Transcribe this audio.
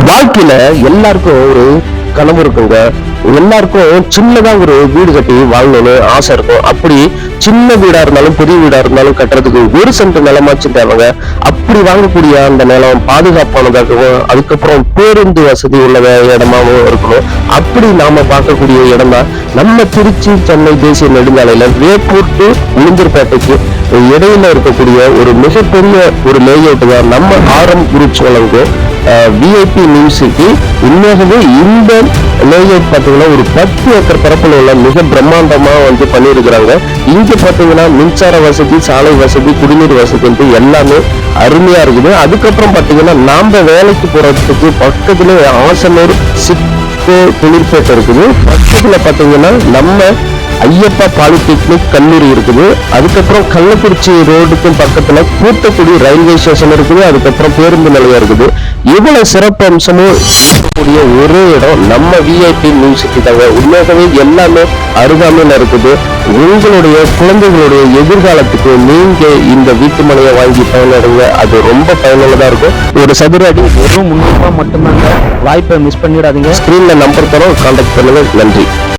வாழ்க்கையில எல்லாருக்கும் ஒரு கனவு இருக்குங்க. எல்லாருக்கும் சின்னதா ஒரு வீடு கட்டி வாங்கணும்னு ஆசை இருக்கும். அப்படி சின்ன வீடா இருந்தாலும் பெரிய வீடா இருந்தாலும் கட்டுறதுக்கு 1 சென்ட் நிலமாச்சும் தேவைங்க. அப்படி வாங்கக்கூடிய அந்த நிலம் பாதுகாப்பானதாகவும் அதுக்கப்புறம் பேருந்து வசதி உள்ள இடமாவும் இருக்கணும். அப்படி நாம பார்க்கக்கூடிய இடம் தான் நம்ம திருச்சி சென்னை தேசிய நெடுஞ்சாலையில வேப்பூர் டு உளுந்தூர்பேட்டைக்கு இடையில இருக்கக்கூடிய ஒரு மிகப்பெரிய ஒரு லேஅவுட் தான் நம்ம RM குரூப்ஸ் வழங்கும் விஐபி நியூ சிட்டி. உண்மையாகவே இந்த லேஅவுட் பார்த்தீங்கன்னா ஒரு 10 ஏக்கர் பரப்பில் உள்ள மிக பிரம்மாண்டமா பண்ணியிருக்கிறாங்க. இங்க பார்த்தீங்கன்னா மின்சார வசதி, சாலை வசதி, குடிநீர் வசதி எல்லாமே அருமையா இருக்குது. அதுக்கப்புறம் பார்த்தீங்கன்னா நாம வேலைக்கு போறதுக்கு பக்கத்துல ஆசனூர் சிட்கோ தொழிற்பேட்டை இருக்குது. பக்கத்துல பார்த்தீங்கன்னா நம்ம ஐயப்பா பாலிடெக்னிக் கல்லூரி இருக்குது. அதுக்கப்புறம் கள்ளக்குறிச்சி ரோடுக்கும் பக்கத்துல கூட்டக்குடி ரயில்வே ஸ்டேஷன் இருக்குது. அதுக்கப்புறம் பேருந்து நிலையம் இருக்குது. இவ்வளவு சிறப்பு அம்சமும் இருக்கக்கூடிய ஒரே இடம் நம்ம விஐபி நியூ சிட்டி தாங்க. உண்மையாகவே எல்லாமே அருகாமையில் இருக்குது. உங்களுடைய குழந்தைகளுடைய எதிர்காலத்துக்கு நீங்க இந்த வீட்டு மனையை வாங்கி பயனடைங்க. அது ரொம்ப பயனுள்ளதா இருக்கும். ஒரு சதுர அடி வெறும் 300 ரூபாய் மட்டும்தாங்க. வாய்ப்பை மிஸ் பண்ணிடாதீங்க. ஸ்கிரீன்ல நம்பர் தரோம், கான்டாக்ட் பண்ணுங்க. நன்றி.